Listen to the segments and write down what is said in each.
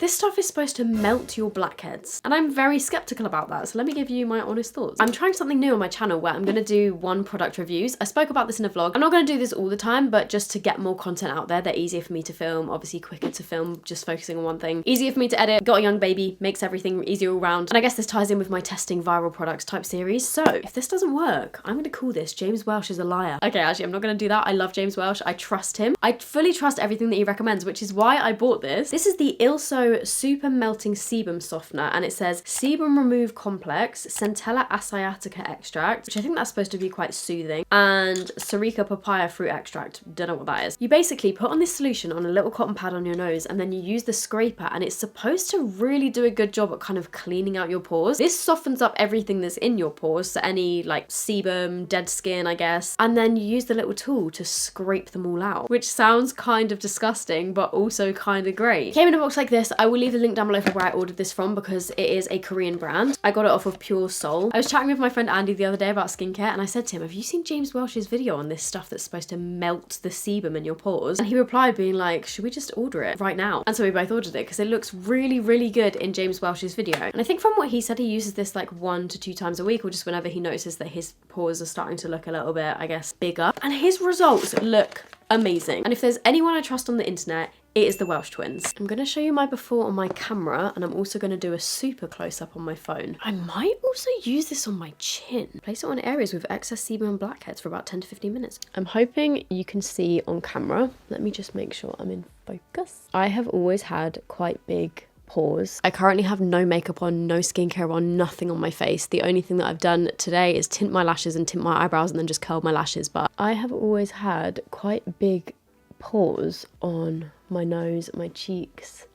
This stuff is supposed to melt your blackheads, and I'm very skeptical about that, so let me give you my honest thoughts. I'm trying something new on my channel where I'm going to do one product reviews. I spoke about this in a vlog. I'm not going to do this all the time, but just to get more content out there. They're easier for me to film, obviously quicker to film, just focusing on one thing. Easier for me to edit, got a young baby, makes everything easier all round. And I guess this ties in with my testing viral products type series. So if this doesn't work, I'm going to call this James Welsh is a liar. Okay, actually, I'm not going to do that. I love James Welsh. I trust him. I fully trust everything that he recommends, which is why I bought this. This is the ILSO Super Melting Sebum Softener, and it says Sebum Remove Complex, Centella Asiatica Extract, which I think that's supposed to be quite soothing, and Sarica Papaya Fruit Extract. Don't know what that is. You basically put on this solution on a little cotton pad on your nose, and then you use the scraper, and it's supposed to really do a good job at kind of cleaning out your pores. This softens up everything that's in your pores, so any like sebum, dead skin, I guess, and then you use the little tool to scrape them all out, which sounds kind of disgusting, but also kind of great. Came in a box like this. I will leave the link down below for where I ordered this from because it is a Korean brand. I got it off of Pure Soul. I was chatting with my friend Andy the other day about skincare, and I said to him, have you seen James Welsh's video on this stuff that's supposed to melt the sebum in your pores? And he replied being like, should we just order it right now? And so we both ordered it because it looks really, really good in James Welsh's video. And I think from what he said, he uses this like 1 to 2 times a week, or just whenever he notices that his pores are starting to look a little bit, I guess, bigger. And his results look amazing. And if there's anyone I trust on the internet, it is the Welsh twins. I'm going to show you my before on my camera, and I'm also going to do a super close-up on my phone. I might also use this on my chin. Place it on areas with excess sebum and blackheads for about 10 to 15 minutes. I'm hoping you can see on camera. Let me just make sure I'm in focus. I have always had quite big pores. I currently have no makeup on, no skincare on, nothing on my face. The only thing that I've done today is tint my lashes and tint my eyebrows and then just curl my lashes. But I have always had quite big pores on my nose, my cheeks,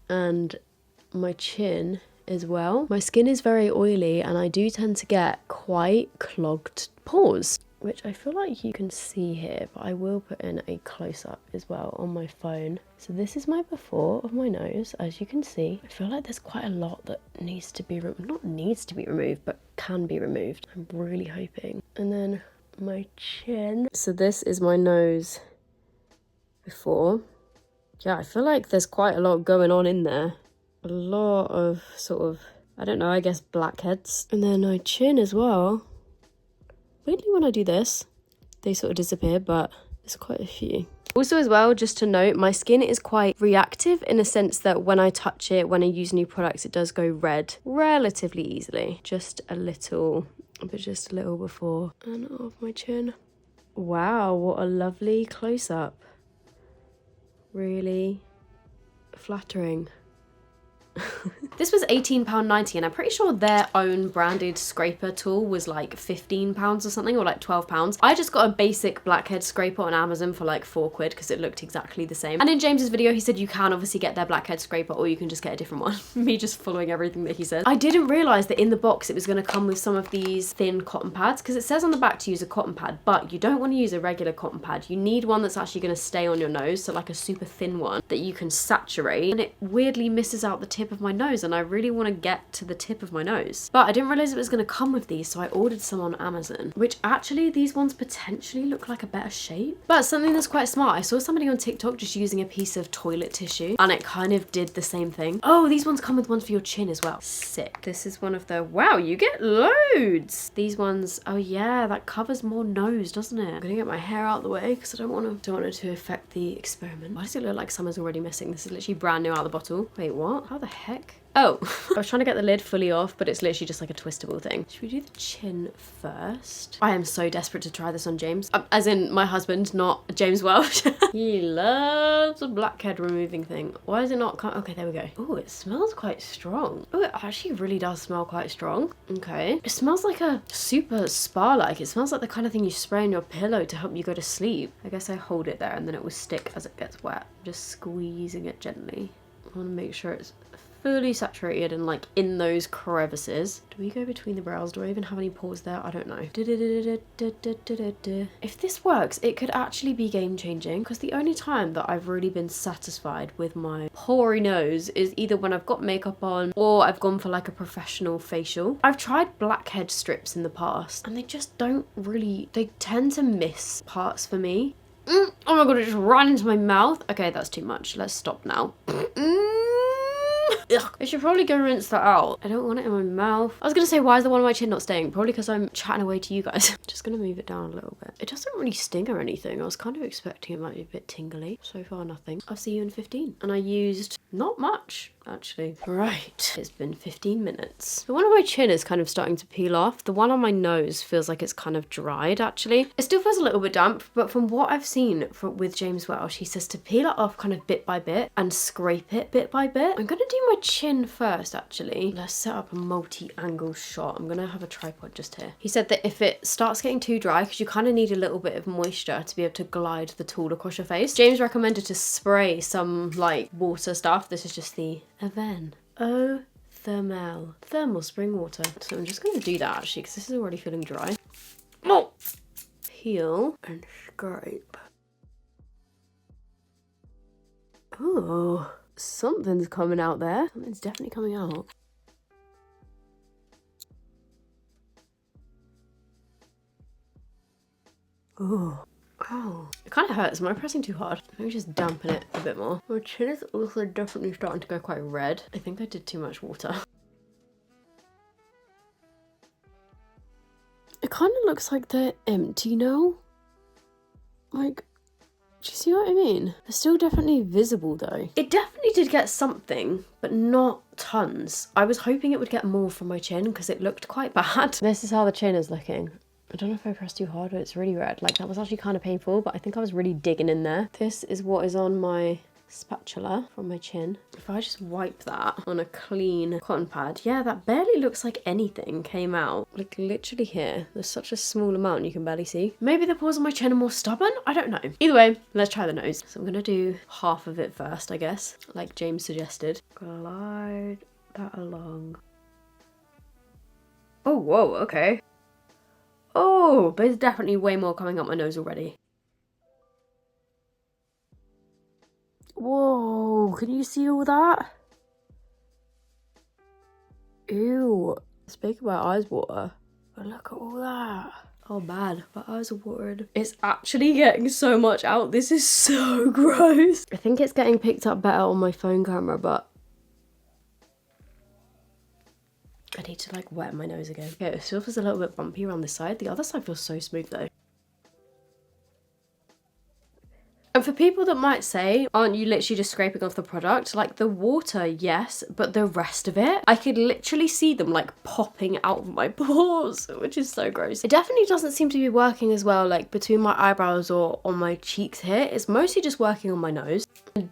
and my chin as well. My skin is very oily and I do tend to get quite clogged pores, which I feel like you can see here, but I will put in a close-up as well on my phone. So this is my before of my nose, as you can see. I feel like there's quite a lot that needs to be not needs to be removed, but can be removed. I'm really hoping. And then my chin. So this is my nose before. Yeah, I feel like there's quite a lot going on in there. A lot of sort of, I don't know, I guess blackheads. And then my chin as well. Weirdly, when I do this, they sort of disappear, but there's quite a few. Also as well, just to note, my skin is quite reactive in a sense that when I touch it, when I use new products, it does go red relatively easily. Just a little, but just a little before and off my chin. Wow, what a lovely close-up. Really flattering. This was £18.90, and I'm pretty sure their own branded scraper tool was like £15 or something, or like £12. I just got a basic blackhead scraper on Amazon for like £4 because it looked exactly the same. And in James's video, he said you can obviously get their blackhead scraper, or you can just get a different one. Me just following everything that he said. I didn't realise that in the box it was going to come with some of these thin cotton pads, because it says on the back to use a cotton pad, but you don't want to use a regular cotton pad. You need one that's actually going to stay on your nose, so like a super thin one that you can saturate, and it weirdly misses out the tip of my nose, and I really want to get to the tip of my nose. But I didn't realise it was going to come with these, so I ordered some on Amazon, which actually these ones potentially look like a better shape. But something that's quite smart, I saw somebody on TikTok just using a piece of toilet tissue and it kind of did the same thing. Oh, these ones come with ones for your chin as well. Sick. This is one of the, wow, you get loads. These ones, oh yeah, that covers more nose, doesn't it? I'm gonna get my hair out of the way because I don't want it to affect the experiment. Why does it look like summer's already missing? This is literally brand new out of the bottle. Wait, what? How the heck? Oh, I was trying to get the lid fully off, but it's literally just like a twistable thing. Should we do the chin first? I am so desperate to try this on James. As in my husband, not James Welsh. He loves a blackhead removing thing. Why is it not okay, there we go. Oh, it smells quite strong. Oh, it actually really does smell quite strong. Okay. It smells like a super spa-like. It smells like the kind of thing you spray on your pillow to help you go to sleep. I guess I hold it there and then it will stick as it gets wet. Just squeezing it gently. I want to make sure it's fully saturated and like in those crevices. Do we go between the brows? Do I even have any pores there? I don't know. If this works, it could actually be game changing, because the only time that I've really been satisfied with my pory nose is either when I've got makeup on or I've gone for like a professional facial. I've tried blackhead strips in the past and they just don't really, they tend to miss parts for me. Oh my god, it just ran into my mouth. Okay, that's too much. Let's stop now. Ugh. I should probably go rinse that out. I don't want it in my mouth. I was gonna say, why is the one on my chin not staying? Probably because I'm chatting away to you guys. Just gonna move it down a little bit. It doesn't really sting or anything. I was kind of expecting it might be a bit tingly. So far, nothing. I'll see you in 15. And I used not much, actually. Right, it's been 15 minutes. The one on my chin is kind of starting to peel off. The one on my nose feels like it's kind of dried, actually. It still feels a little bit damp, but from what I've seen with James Welsh, he says to peel it off kind of bit by bit and scrape it bit by bit. I'm gonna do my chin first, actually. Let's set up a multi-angle shot. I'm gonna have a tripod just here. He said that if it starts getting too dry, because you kind of need a little bit of moisture to be able to glide the tool across your face, James recommended to spray some like water stuff. This is just the Aven. Oh, thermal spring water. So I'm just going to do that actually because this is already feeling dry. Oh! Peel and scrape. Oh, something's coming out there. Something's definitely coming out. Oh. Oh, it kind of hurts. Am I pressing too hard? Maybe just dampen it a bit more. My chin is also definitely starting to go quite red. I think I did too much water. It kind of looks like they're empty now. Like, do you see what I mean? They're still definitely visible though. It definitely did get something, but not tons. I was hoping it would get more from my chin because it looked quite bad. This is how the chin is looking. I don't know if I pressed too hard, but it's really red. Like, that was actually kind of painful, but I think I was really digging in there. This is what is on my spatula from my chin. If I just wipe that on a clean cotton pad, yeah, that barely looks like anything came out. Like, literally here. There's such a small amount you can barely see. Maybe the pores on my chin are more stubborn? I don't know. Either way, let's try the nose. So I'm gonna do half of it first, I guess, like James suggested. Glide that along. Oh, whoa, okay. Oh, but there's definitely way more coming up my nose already. Whoa, can you see all that? Ew. It's making my eyes water. But look at all that. Oh, bad. My eyes are watered. It's actually getting so much out. This is so gross. I think it's getting picked up better on my phone camera, but I need to like wet my nose again. Okay, it still feels a little bit bumpy around this side. The other side feels so smooth though. And for people that might say, aren't you literally just scraping off the product? Like the water, yes, but the rest of it, I could literally see them like popping out of my pores, which is so gross. It definitely doesn't seem to be working as well like between my eyebrows or on my cheeks here. It's mostly just working on my nose.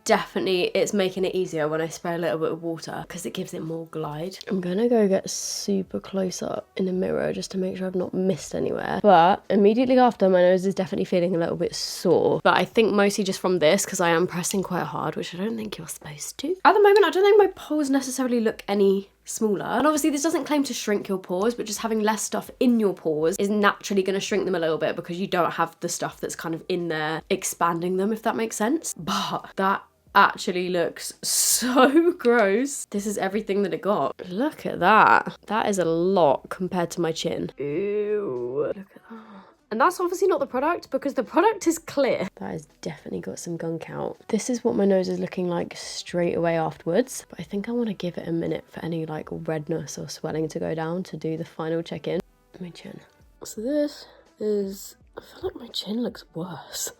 Definitely it's making it easier when I spray a little bit of water because it gives it more glide. I'm gonna go get super close up in the mirror just to make sure I've not missed anywhere. But immediately after, my nose is definitely feeling a little bit sore. But I think mostly just from this because I am pressing quite hard, which I don't think you're supposed to. At the moment, I don't think my pores necessarily look any smaller. And obviously this doesn't claim to shrink your pores, but just having less stuff in your pores is naturally going to shrink them a little bit because you don't have the stuff that's kind of in there expanding them, if that makes sense. But that actually looks so gross. This is everything that it got. Look at that. That is a lot compared to my chin. Ew. Look at that. And that's obviously not the product because the product is clear. That has definitely got some gunk out. This is what my nose is looking like straight away afterwards. But I think I want to give it a minute for any like redness or swelling to go down to do the final check-in. My chin. So this is, I feel like my chin looks worse.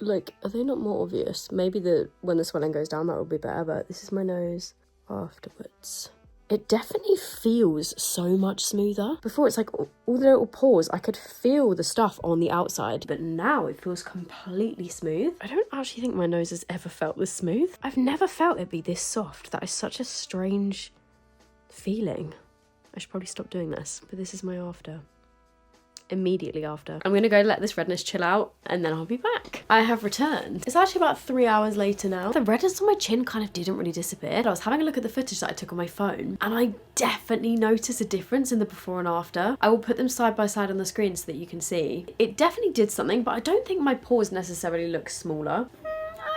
Like, are they not more obvious? Maybe when the swelling goes down that will be better, but this is my nose afterwards. It definitely feels so much smoother. Before it's like all the little pores, I could feel the stuff on the outside, but now it feels completely smooth. I don't actually think my nose has ever felt this smooth. I've never felt it be this soft. That is such a strange feeling. I should probably stop doing this, but this is my after. Immediately after. I'm gonna go let this redness chill out and then I'll be back. I have returned. It's actually about 3 hours later now. The redness on my chin kind of didn't really disappear. I was having a look at the footage that I took on my phone and I definitely noticed a difference in the before and after. I will put them side by side on the screen so that you can see. It definitely did something, but I don't think my pores necessarily look smaller.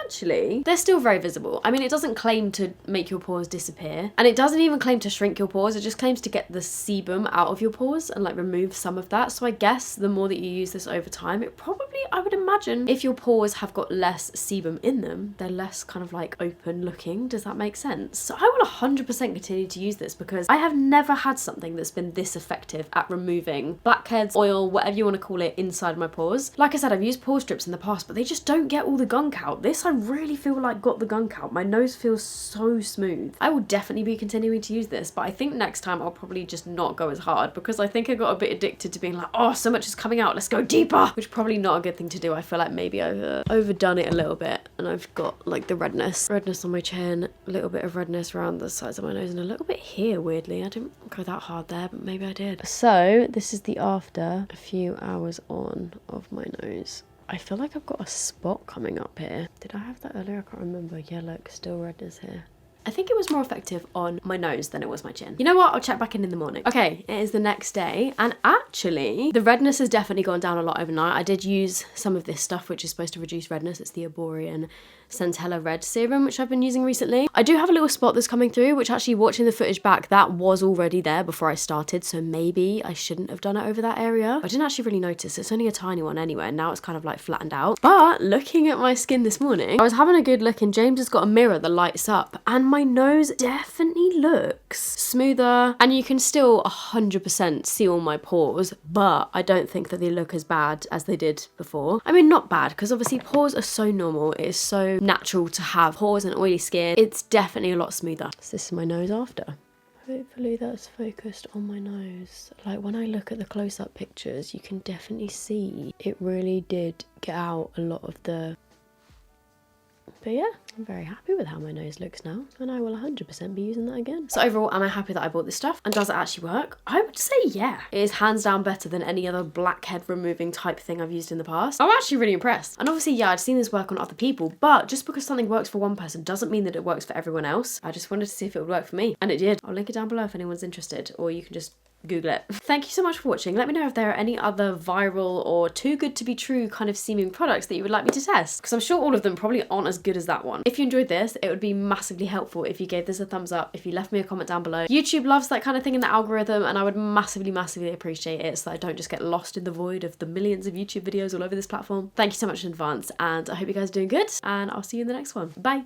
actually, they're still very visible. I mean, it doesn't claim to make your pores disappear, and it doesn't even claim to shrink your pores. It just claims to get the sebum out of your pores and like remove some of that. So I guess the more that you use this over time, it probably, I would imagine, if your pores have got less sebum in them, they're less kind of like open looking. Does that make sense? So I will 100% continue to use this because I have never had something that's been this effective at removing blackheads, oil, whatever you want to call it, inside my pores. Like I said, I've used pore strips in the past, but they just don't get all the gunk out. This I really feel like got the gunk out. My nose feels so smooth. I will definitely be continuing to use this, but I think next time I'll probably just not go as hard because I think I got a bit addicted to being like, oh, so much is coming out, let's go deeper, which is probably not a good thing to do. I feel like maybe I've overdone it a little bit, and I've got like the redness on my chin, a little bit of redness around the sides of my nose, and a little bit here, weirdly. I didn't go that hard there, but maybe I did. So this is the after a few hours on of my nose. I feel like I've got a spot coming up here. Did I have that earlier? I can't remember. Yeah, look, still redness here. I think it was more effective on my nose than it was my chin. You know what? I'll check back in the morning. Okay, it is the next day, and actually, the redness has definitely gone down a lot overnight. I did use some of this stuff, which is supposed to reduce redness. It's the Arborian Centella Red Serum, which I've been using recently. I do have a little spot that's coming through, which actually, watching the footage back, that was already there before I started, so maybe I shouldn't have done it over that area. I didn't actually really notice. It's only a tiny one anyway, and now it's kind of like flattened out. But looking at my skin this morning, I was having a good look, and James has got a mirror that lights up, and my nose definitely looks smoother, and you can still 100% see all my pores, but I don't think that they look as bad as they did before. I mean, not bad, because obviously pores are so normal. It is so natural to have pores and oily skin. It's definitely a lot smoother. So this is my nose after. Hopefully that's focused on my nose. Like when I look at the close-up pictures, you can definitely see it really did get out a lot of the... But yeah, I'm very happy with how my nose looks now, and I will 100% be using that again. So overall, am I happy that I bought this stuff? And does it actually work? I would say yeah. It is hands down better than any other blackhead removing type thing I've used in the past. I'm actually really impressed. And obviously, yeah, I'd seen this work on other people, but just because something works for one person doesn't mean that it works for everyone else. I just wanted to see if it would work for me, and it did. I'll link it down below if anyone's interested, or you can just Google it. Thank you so much for watching. Let me know if there are any other viral or too good to be true kind of seeming products that you would like me to test, because I'm sure all of them probably aren't as good as that one. If you enjoyed this, it would be massively helpful if you gave this a thumbs up, if you left me a comment down below. YouTube loves that kind of thing in the algorithm, and I would massively appreciate it so that I don't just get lost in the void of the millions of YouTube videos all over this platform. Thank you so much in advance, and I hope you guys are doing good, and I'll see you in the next one. Bye!